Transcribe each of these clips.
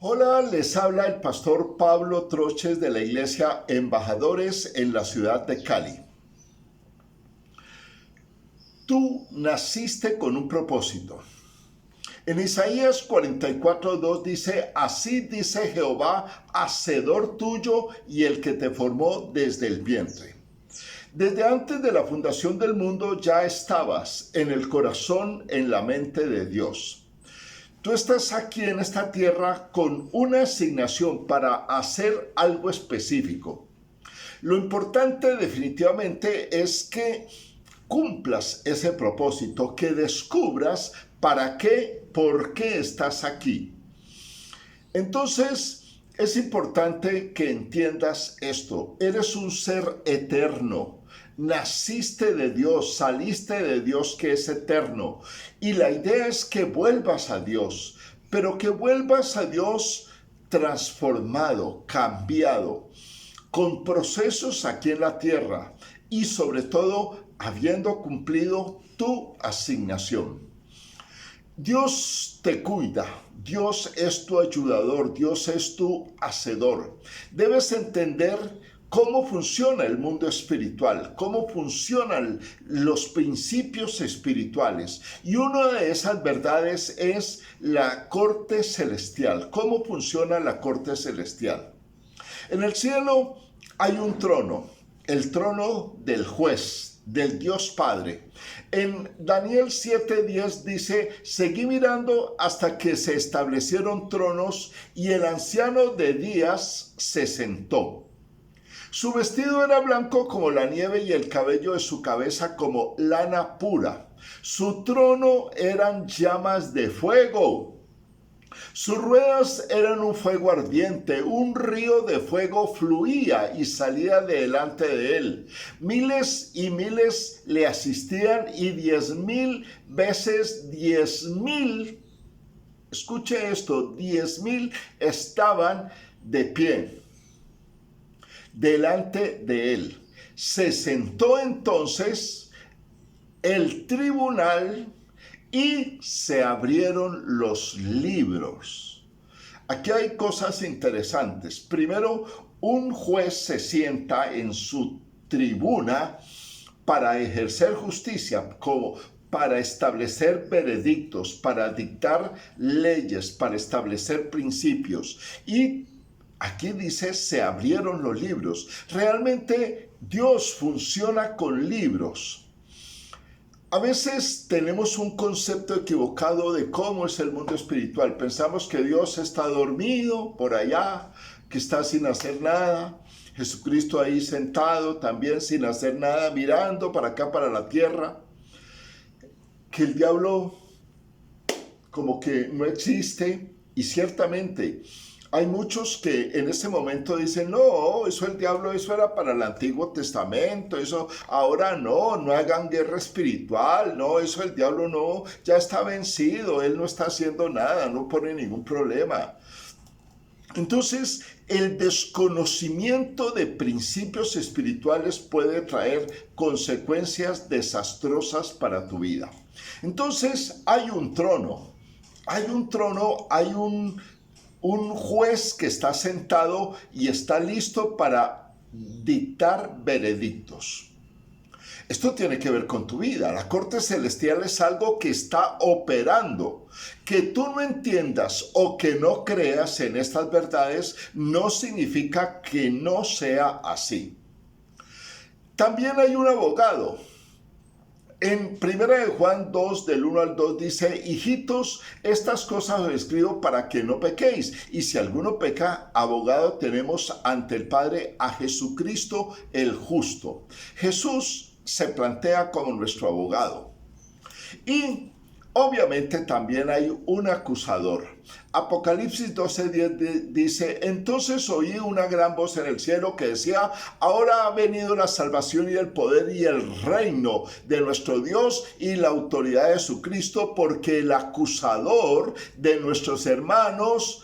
Hola, les habla el pastor Pablo Troches de la iglesia Embajadores en la ciudad de Cali. Tú naciste con un propósito. En Isaías 44:2 dice, así dice Jehová, hacedor tuyo y el que te formó desde el vientre. Desde antes de la fundación del mundo ya estabas en el corazón, en la mente de Dios. Tú estás aquí en esta tierra con una asignación para hacer algo específico. Lo importante definitivamente es que cumplas ese propósito, que descubras para qué, por qué estás aquí. Entonces, es importante que entiendas esto. Eres un ser eterno. Naciste de Dios, saliste de Dios que es eterno. Y la idea es que vuelvas a Dios, pero que vuelvas a Dios transformado, cambiado, con procesos aquí en la tierra y sobre todo habiendo cumplido tu asignación. Dios te cuida, Dios es tu ayudador, Dios es tu hacedor. Debes entender cómo funciona el mundo espiritual, cómo funcionan los principios espirituales. Y una de esas verdades es la corte celestial, cómo funciona la corte celestial. En el cielo hay un trono, el trono del juez, del Dios Padre. En Daniel 7:10 dice, seguí mirando hasta que se establecieron tronos y el anciano de días se sentó. Su vestido era blanco como la nieve y el cabello de su cabeza como lana pura. Su trono eran llamas de fuego. Sus ruedas eran un fuego ardiente, un río de fuego fluía y salía de delante de él. Miles y miles le asistían y 10,000 veces 10,000, escuche esto, 10,000 estaban de pie delante de él. Se sentó entonces el tribunal y se abrieron los libros. Aquí hay cosas interesantes. Primero, un juez se sienta en su tribuna para ejercer justicia, como para establecer veredictos, para dictar leyes, para establecer principios. Y aquí dice, se abrieron los libros. Realmente Dios funciona con libros. A veces tenemos un concepto equivocado de cómo es el mundo espiritual. Pensamos que Dios está dormido por allá, que está sin hacer nada. Jesucristo ahí sentado también sin hacer nada, mirando para acá, para la tierra. Que el diablo como que no existe. Y ciertamente hay muchos que en ese momento dicen, no, eso el diablo, eso era para el Antiguo Testamento, eso ahora no hagan guerra espiritual, no, eso el diablo no, ya está vencido, él no está haciendo nada, no pone ningún problema. Entonces, el desconocimiento de principios espirituales puede traer consecuencias desastrosas para tu vida. Entonces, hay un trono, hay un juez que está sentado y está listo para dictar veredictos. Esto tiene que ver con tu vida. La corte celestial es algo que está operando. Que tú no entiendas o que no creas en estas verdades no significa que no sea así. También hay un abogado. En 1 Juan 2, del 1 al 2 dice, hijitos, estas cosas os escribo para que no pequéis. Y si alguno peca, abogado tenemos ante el Padre a Jesucristo el justo. Jesús se plantea como nuestro abogado. Y obviamente también hay un acusador. Apocalipsis 12:10 dice, entonces oí una gran voz en el cielo que decía, ahora ha venido la salvación y el poder y el reino de nuestro Dios y la autoridad de su Cristo, porque el acusador de nuestros hermanos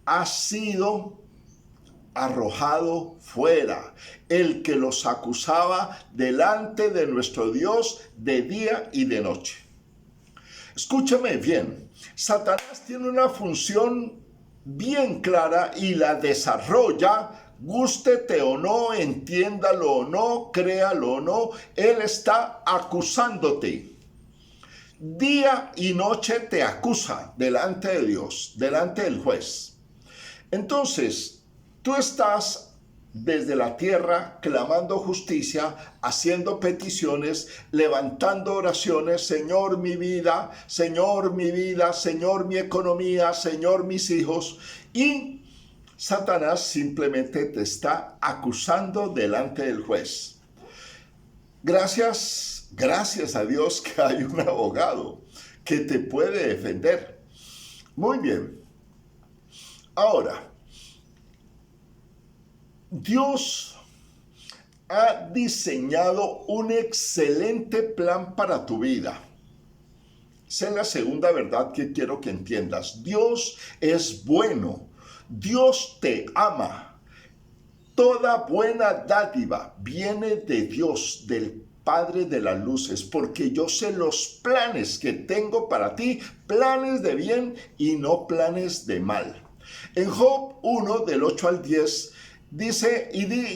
ha sido arrojado fuera, el que los acusaba delante de nuestro Dios de día y de noche. Escúchame bien, Satanás tiene una función bien clara y la desarrolla, gústete o no, entiéndalo o no, créalo o no. Él está acusándote. Día y noche te acusa delante de Dios, delante del juez. Entonces, tú estás desde la tierra clamando justicia, haciendo peticiones, levantando oraciones: Señor mi vida, Señor mi vida, Señor mi economía, Señor mis hijos. Y Satanás simplemente te está acusando delante del juez. Gracias a Dios que hay un abogado que te puede defender. Muy bien. Ahora, Dios ha diseñado un excelente plan para tu vida. Esa es la segunda verdad que quiero que entiendas. Dios es bueno. Dios te ama. Toda buena dádiva viene de Dios, del Padre de las luces, porque yo sé los planes que tengo para ti, planes de bien y no planes de mal. En Job 1, del 8 al 10, dice: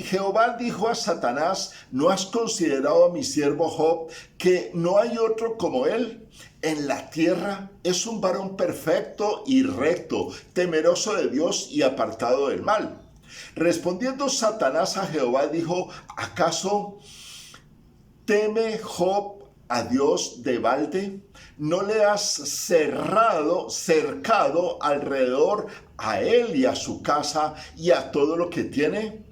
Jehová dijo a Satanás: ¿no has considerado a mi siervo Job, que no hay otro como él en la tierra? Es un varón perfecto y recto, temeroso de Dios y apartado del mal. Respondiendo Satanás a Jehová, dijo: ¿acaso teme Job a Dios de balde? ¿No le has cercado alrededor a él y a su casa y a todo lo que tiene?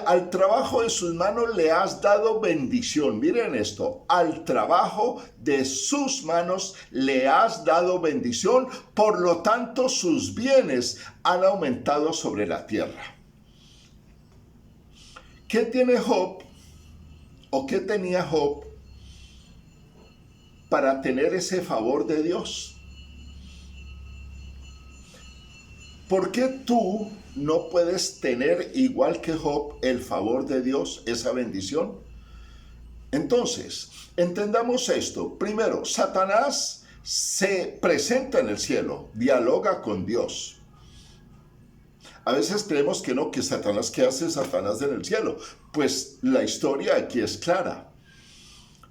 Al trabajo de sus manos le has dado bendición. Miren esto: al trabajo de sus manos le has dado bendición, por lo tanto sus bienes han aumentado sobre la tierra. ¿Qué tiene Job, o qué tenía Job para tener ese favor de Dios? ¿Por qué tú no puedes tener, igual que Job, el favor de Dios, esa bendición? Entonces, entendamos esto. Primero, Satanás se presenta en el cielo, dialoga con Dios. A veces creemos que no, que Satanás, ¿qué hace Satanás en el cielo? Pues la historia aquí es clara.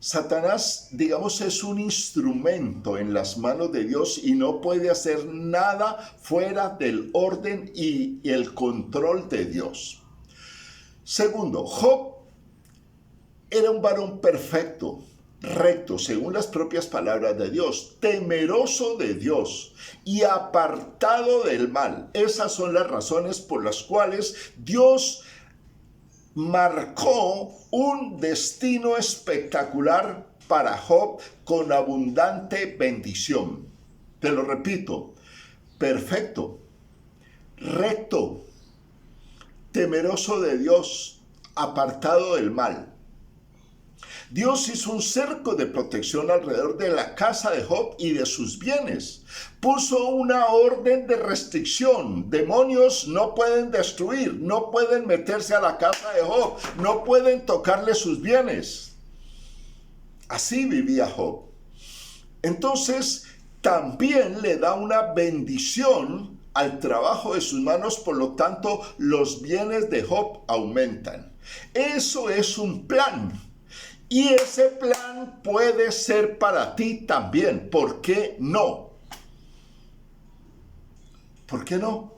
Satanás, digamos, es un instrumento en las manos de Dios y no puede hacer nada fuera del orden y el control de Dios. Segundo, Job era un varón perfecto, recto, según las propias palabras de Dios, temeroso de Dios y apartado del mal. Esas son las razones por las cuales Dios marcó un destino espectacular para Job con abundante bendición. Te lo repito: perfecto, recto, temeroso de Dios, apartado del mal. Dios hizo un cerco de protección alrededor de la casa de Job y de sus bienes. Puso una orden de restricción. Demonios no pueden destruir, no pueden meterse a la casa de Job, no pueden tocarle sus bienes. Así vivía Job. Entonces, también le da una bendición al trabajo de sus manos, por lo tanto, los bienes de Job aumentan. Eso es un plan. Y ese plan puede ser para ti también. ¿Por qué no? ¿Por qué no?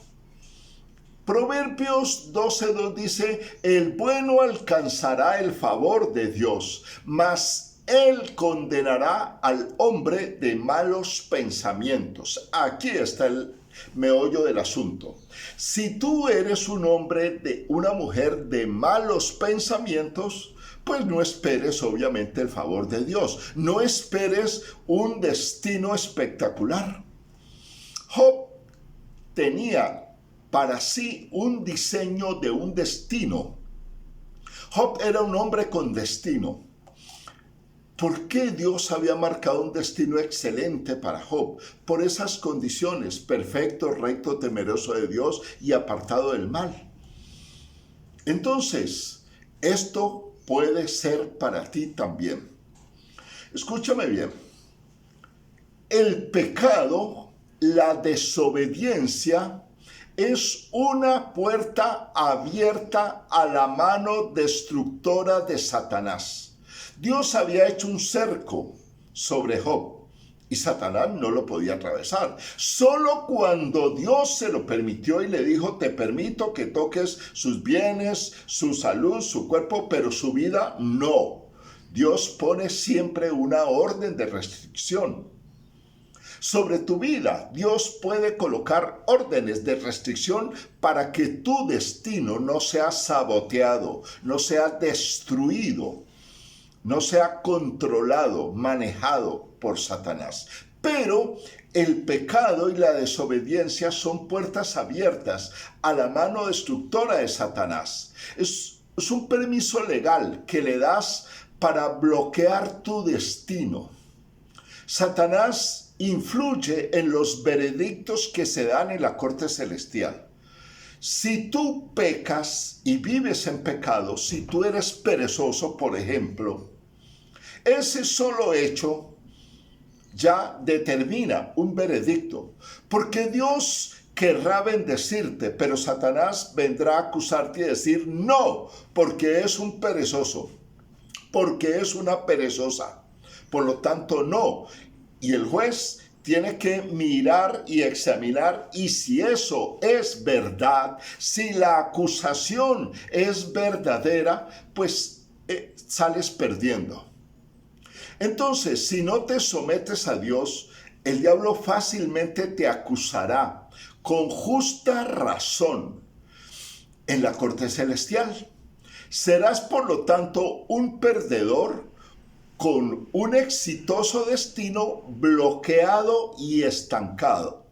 Proverbios 12:2 dice: el bueno alcanzará el favor de Dios, mas él condenará al hombre de malos pensamientos. Aquí está el meollo del asunto. Si tú eres un hombre, una mujer de malos pensamientos, pues no esperes obviamente el favor de Dios. No esperes un destino espectacular. Job tenía para sí un diseño de un destino. Job era un hombre con destino. ¿Por qué Dios había marcado un destino excelente para Job? Por esas condiciones: perfecto, recto, temeroso de Dios y apartado del mal. Entonces, esto puede ser para ti también. Escúchame bien. El pecado, la desobediencia, es una puerta abierta a la mano destructora de Satanás. Dios había hecho un cerco sobre Job y Satanás no lo podía atravesar. Solo cuando Dios se lo permitió y le dijo, te permito que toques sus bienes, su salud, su cuerpo, pero su vida no. Dios pone siempre una orden de restricción. Sobre tu vida, Dios puede colocar órdenes de restricción para que tu destino no sea saboteado, no sea destruido, no sea controlado, manejado por Satanás. Pero el pecado y la desobediencia son puertas abiertas a la mano destructora de Satanás. Es un permiso legal que le das para bloquear tu destino. Satanás influye en los veredictos que se dan en la corte celestial. Si tú pecas y vives en pecado, si tú eres perezoso, por ejemplo, ese solo hecho ya determina un veredicto, porque Dios querrá bendecirte, pero Satanás vendrá a acusarte y decir no, porque es un perezoso, porque es una perezosa, por lo tanto no. Y el juez tiene que mirar y examinar, y si eso es verdad, si la acusación es verdadera, pues sales perdiendo. Entonces, si no te sometes a Dios, el diablo fácilmente te acusará con justa razón en la corte celestial. Serás, por lo tanto, un perdedor con un exitoso destino bloqueado y estancado,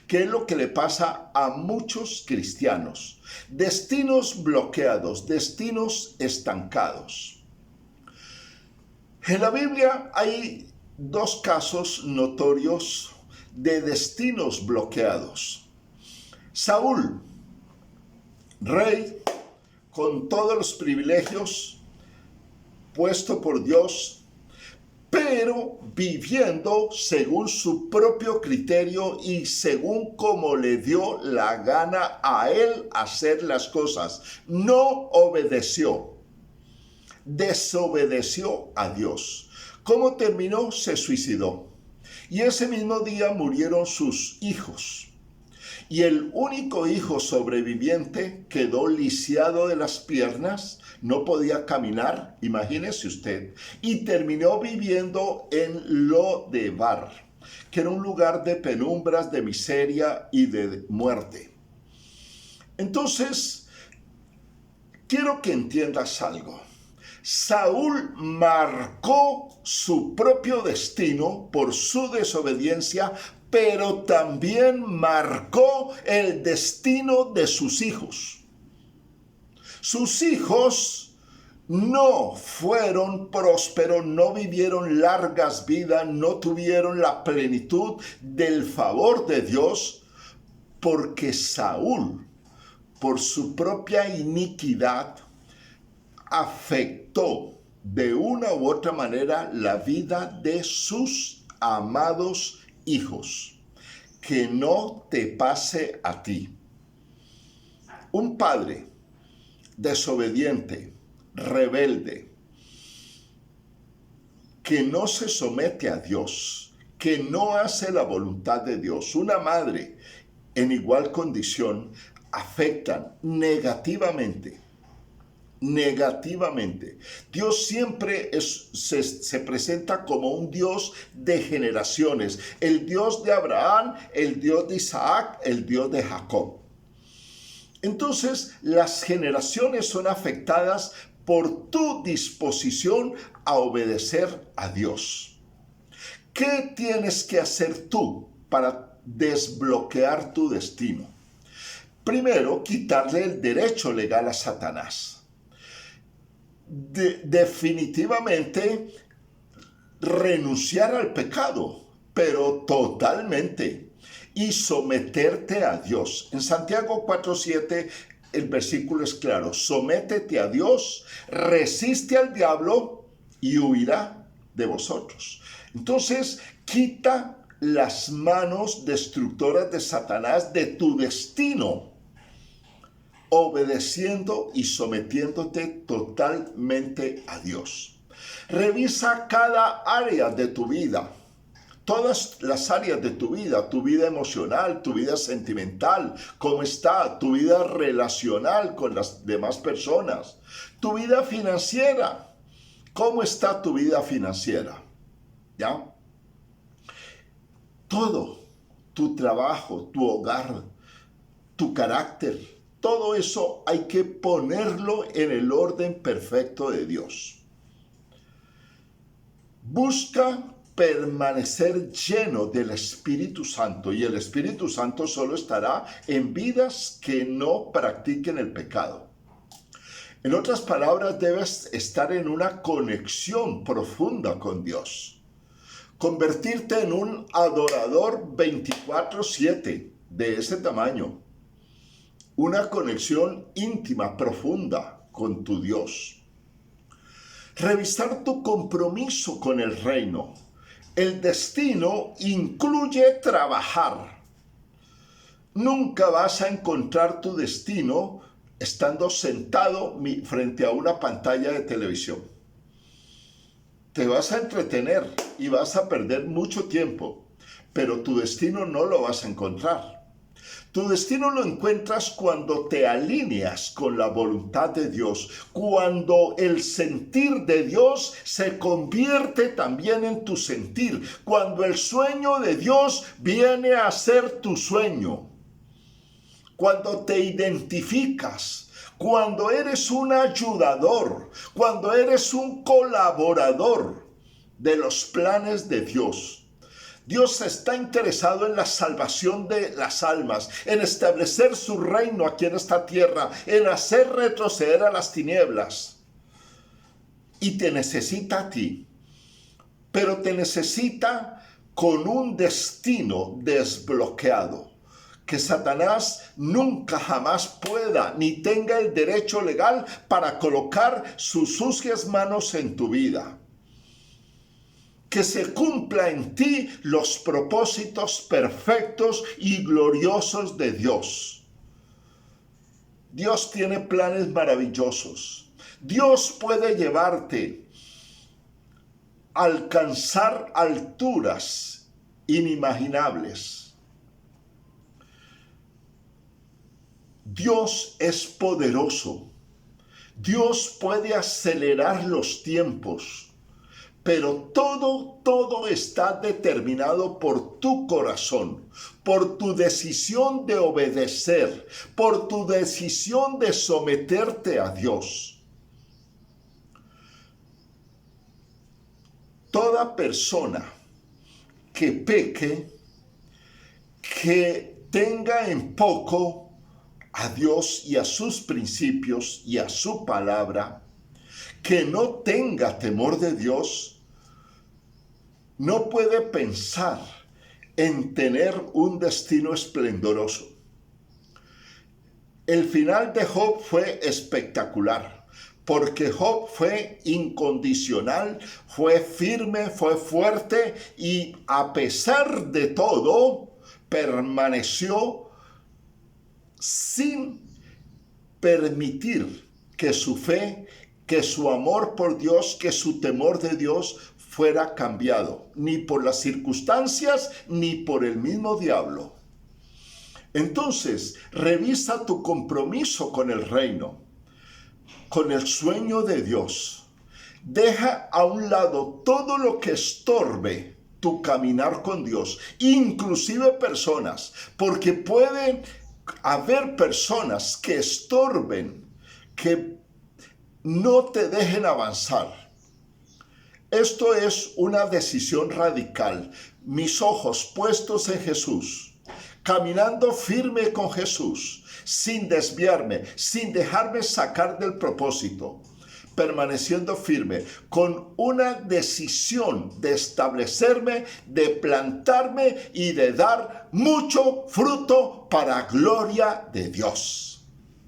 que es lo que le pasa a muchos cristianos. Destinos bloqueados, destinos estancados. En la Biblia hay dos casos notorios de destinos bloqueados. Saúl, rey con todos los privilegios puesto por Dios, pero viviendo según su propio criterio y según como le dio la gana a él hacer las cosas. No obedeció, desobedeció a Dios. ¿Cómo terminó? Se suicidó. Y ese mismo día murieron sus hijos. Y el único hijo sobreviviente quedó lisiado de las piernas, no podía caminar, imagínese usted, y terminó viviendo en Lodebar, que era un lugar de penumbras, de miseria y de muerte. Entonces, quiero que entiendas algo. Saúl marcó su propio destino por su desobediencia, pero también marcó el destino de sus hijos. Sus hijos no fueron prósperos, no vivieron largas vidas, no tuvieron la plenitud del favor de Dios, porque Saúl, por su propia iniquidad, afectó de una u otra manera la vida de sus amados hijos. Que no te pase a ti. Un padre desobediente, rebelde, que no se somete a Dios, que no hace la voluntad de Dios, una madre en igual condición, afectan negativamente. Dios siempre se presenta como un Dios de generaciones, el Dios de Abraham, el Dios de Isaac, el Dios de Jacob. Entonces, las generaciones son afectadas por tu disposición a obedecer a Dios. ¿Qué tienes que hacer tú para desbloquear tu destino? Primero, quitarle el derecho legal a Satanás. Definitivamente renunciar al pecado, pero totalmente, y someterte a Dios. En Santiago 4:7 el versículo es claro: sométete a Dios, resiste al diablo y huirá de vosotros. Entonces, quita las manos destructoras de Satanás de tu destino. obedeciendo y sometiéndote totalmente a Dios. Revisa cada área de tu vida, todas las áreas de tu vida emocional, tu vida sentimental, cómo está, tu vida relacional con las demás personas, tu vida financiera, cómo está tu vida financiera, ¿ya? Todo, tu trabajo, tu hogar, tu carácter, todo eso hay que ponerlo en el orden perfecto de Dios. Busca permanecer lleno del Espíritu Santo, y el Espíritu Santo solo estará en vidas que no practiquen el pecado. En otras palabras, debes estar en una conexión profunda con Dios. Convertirte en un adorador 24/7 de ese tamaño. Una conexión íntima, profunda con tu Dios. Revisar tu compromiso con el reino. El destino incluye trabajar. Nunca vas a encontrar tu destino estando sentado frente a una pantalla de televisión. Te vas a entretener y vas a perder mucho tiempo, pero tu destino no lo vas a encontrar. Tu destino lo encuentras cuando te alineas con la voluntad de Dios, cuando el sentir de Dios se convierte también en tu sentir, cuando el sueño de Dios viene a ser tu sueño, cuando te identificas, cuando eres un ayudador, cuando eres un colaborador de los planes de Dios. Dios está interesado en la salvación de las almas, en establecer su reino aquí en esta tierra, en hacer retroceder a las tinieblas. Y te necesita a ti, pero te necesita con un destino desbloqueado, que Satanás nunca jamás pueda ni tenga el derecho legal para colocar sus sucias manos en tu vida. Que se cumpla en ti los propósitos perfectos y gloriosos de Dios. Dios tiene planes maravillosos. Dios puede llevarte a alcanzar alturas inimaginables. Dios es poderoso. Dios puede acelerar los tiempos. Pero todo está determinado por tu corazón, por tu decisión de obedecer, por tu decisión de someterte a Dios. Toda persona que peque, que tenga en poco a Dios y a sus principios y a su palabra, que no tenga temor de Dios, no puede pensar en tener un destino esplendoroso. El final de Job fue espectacular, porque Job fue incondicional, fue firme, fue fuerte y a pesar de todo permaneció sin permitir que su fe, que su amor por Dios, que su temor de Dios fuera cambiado, ni por las circunstancias, ni por el mismo diablo. Entonces, revisa tu compromiso con el reino, con el sueño de Dios. Deja a un lado todo lo que estorbe tu caminar con Dios, inclusive personas, porque pueden haber personas que estorben, que no te dejen avanzar. Esto es una decisión radical. Mis ojos puestos en Jesús, caminando firme con Jesús, sin desviarme, sin dejarme sacar del propósito, permaneciendo firme, con una decisión de establecerme, de plantarme y de dar mucho fruto para gloria de Dios.